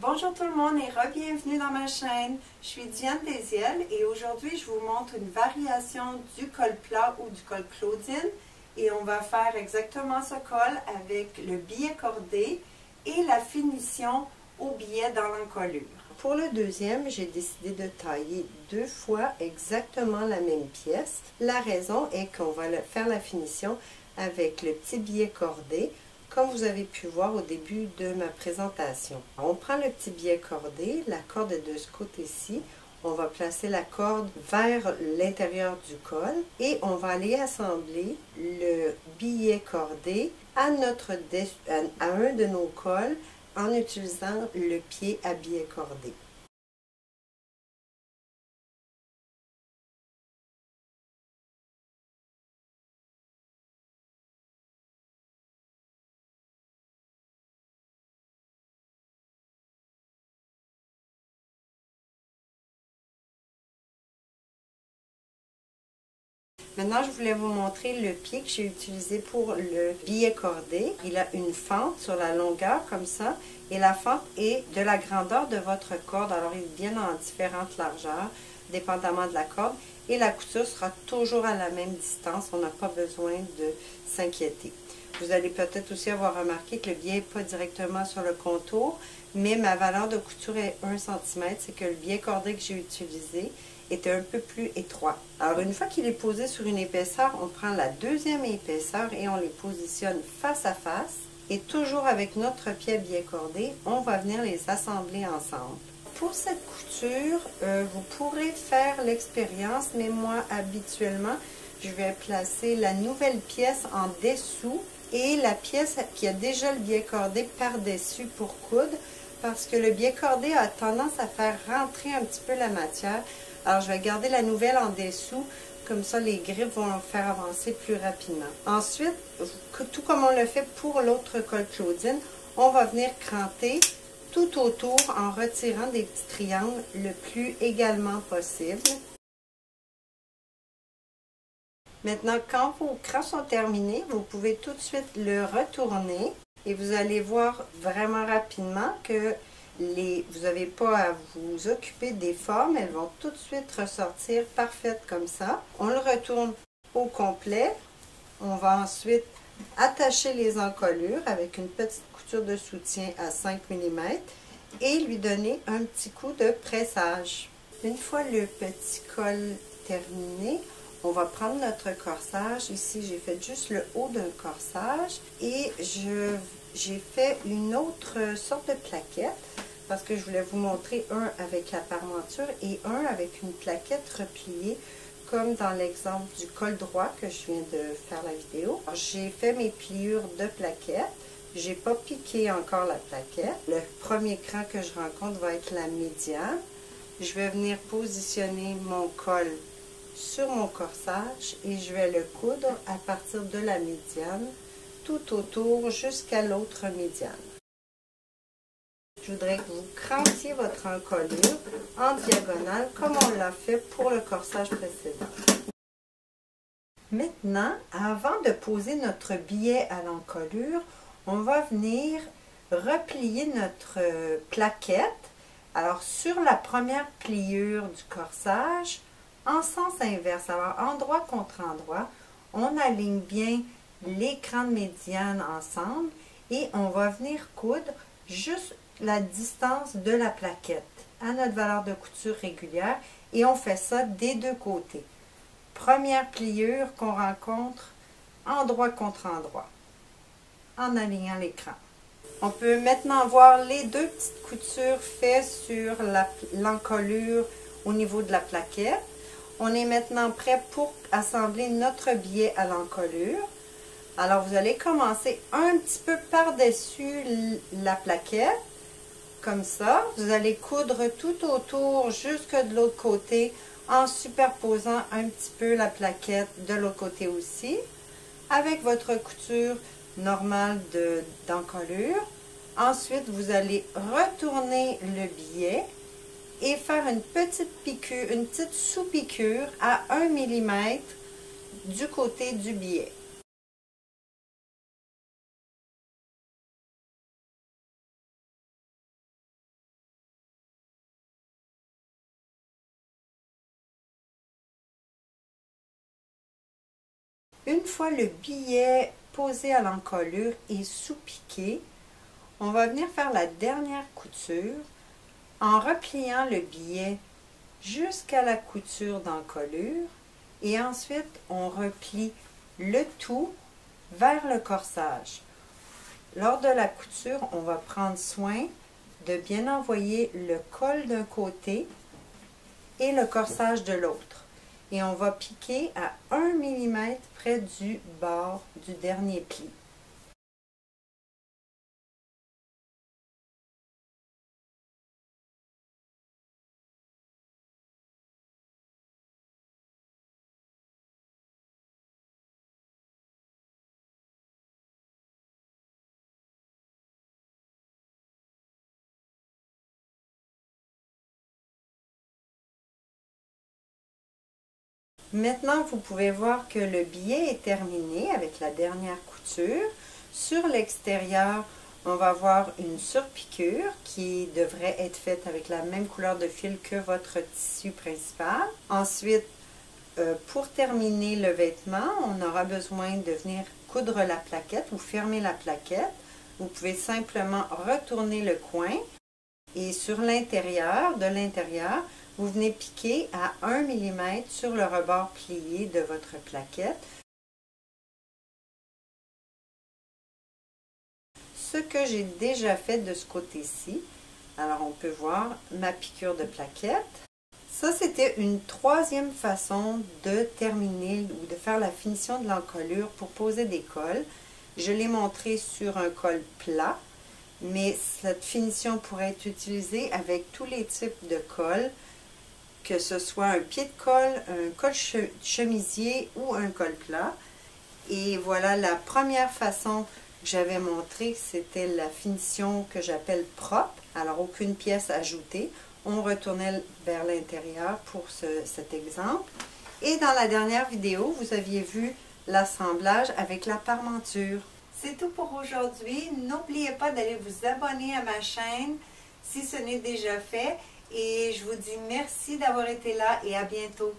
Bonjour tout le monde et re-bienvenue dans ma chaîne. Je suis Diane Desiel et aujourd'hui je vous montre une variation du col plat ou du col Claudine et on va faire exactement ce col avec le billet cordé et la finition au billet dans l'encolure. Pour le deuxième, j'ai décidé de tailler deux fois exactement la même pièce. La raison est qu'on va faire la finition avec le petit billet cordé, comme vous avez pu voir au début de ma présentation. On prend le petit billet cordé, la corde est de ce côté-ci. On va placer la corde vers l'intérieur du col et on va aller assembler le billet cordé à un de nos cols en utilisant le pied à billet cordé. Maintenant, je voulais vous montrer le pied que j'ai utilisé pour le billet cordé. Il a une fente sur la longueur comme ça et la fente est de la grandeur de votre corde. Alors, ils viennent en différentes largeurs, dépendamment de la corde. Et la couture sera toujours à la même distance. On n'a pas besoin de s'inquiéter. Vous allez peut-être aussi avoir remarqué que le billet n'est pas directement sur le contour, mais ma valeur de couture est 1 cm. C'est que le billet cordé que j'ai utilisé était un peu plus étroit. Alors, une fois qu'il est posé sur une épaisseur, on prend la deuxième épaisseur et on les positionne face à face. Et toujours avec notre pied billet cordé, on va venir les assembler ensemble. Pour cette couture, vous pourrez faire l'expérience, mais moi, habituellement, je vais placer la nouvelle pièce en dessous et la pièce qui a déjà le billet cordé par-dessus pour coudre, parce que le billet cordé a tendance à faire rentrer un petit peu la matière. Alors, je vais garder la nouvelle en dessous, comme ça les griffes vont faire avancer plus rapidement. Ensuite, tout comme on le fait pour l'autre col Claudine, on va venir cranter tout autour en retirant des petits triangles le plus également possible. Maintenant, quand vos crans sont terminés, vous pouvez tout de suite le retourner et vous allez voir vraiment rapidement que vous n'avez pas à vous occuper des formes, elles vont tout de suite ressortir parfaites comme ça. On le retourne au complet. On va ensuite attacher les encolures avec une petite couture de soutien à 5 mm et lui donner un petit coup de pressage. Une fois le petit col terminé, on va prendre notre corsage. Ici, j'ai fait juste le haut d'un corsage et j'ai fait une autre sorte de plaquette parce que je voulais vous montrer un avec la parmenture et un avec une plaquette repliée comme dans l'exemple du col droit que je viens de faire la vidéo. J'ai fait mes pliures de plaquette. J'ai pas piqué encore la plaquette. Le premier cran que je rencontre va être la médiane. Je vais venir positionner mon col sur mon corsage et je vais le coudre à partir de la médiane tout autour jusqu'à l'autre médiane. Je voudrais que vous crantiez votre encolure en diagonale comme on l'a fait pour le corsage précédent. Maintenant, avant de poser notre billet à l'encolure, on va venir replier notre plaquette. Alors, sur la première pliure du corsage, en sens inverse, alors endroit contre endroit, on aligne bien les crans de médiane ensemble et on va venir coudre juste la distance de la plaquette à notre valeur de couture régulière et on fait ça des deux côtés. Première pliure qu'on rencontre endroit contre endroit en alignant les crans. On peut maintenant voir les deux petites coutures faites sur l'encolure au niveau de la plaquette. On est maintenant prêt pour assembler notre billet à l'encolure. Alors, vous allez commencer un petit peu par-dessus la plaquette, comme ça. Vous allez coudre tout autour jusque de l'autre côté en superposant un petit peu la plaquette de l'autre côté aussi, avec votre couture normale d'encolure. Ensuite, vous allez retourner le billet et faire une petite piqûre, une petite sous-piqûre à 1 mm du côté du billet. Une fois le billet posé à l'encolure et sous-piqué, on va venir faire la dernière couture en repliant le billet jusqu'à la couture d'encolure et ensuite on replie le tout vers le corsage. Lors de la couture, on va prendre soin de bien envoyer le col d'un côté et le corsage de l'autre. Et on va piquer à 1 mm près du bord du dernier pli. Maintenant, vous pouvez voir que le billet est terminé avec la dernière couture. Sur l'extérieur, on va avoir une surpiqûre qui devrait être faite avec la même couleur de fil que votre tissu principal. Ensuite, pour terminer le vêtement, on aura besoin de venir coudre la plaquette ou fermer la plaquette. Vous pouvez simplement retourner le coin et sur l'intérieur, de l'intérieur, vous venez piquer à 1 mm sur le rebord plié de votre plaquette. Ce que j'ai déjà fait de ce côté-ci, alors on peut voir ma piqûre de plaquette. Ça, c'était une troisième façon de terminer ou de faire la finition de l'encolure pour poser des cols. Je l'ai montré sur un col plat, mais cette finition pourrait être utilisée avec tous les types de cols, que ce soit un pied de colle, un col chemisier ou un col plat. Et voilà la première façon que j'avais montré, c'était la finition que j'appelle propre, alors aucune pièce ajoutée. On retournait vers l'intérieur pour cet exemple. Et dans la dernière vidéo, vous aviez vu l'assemblage avec la parmenture. C'est tout pour aujourd'hui. N'oubliez pas d'aller vous abonner à ma chaîne si ce n'est déjà fait. Et je vous dis merci d'avoir été là et à bientôt.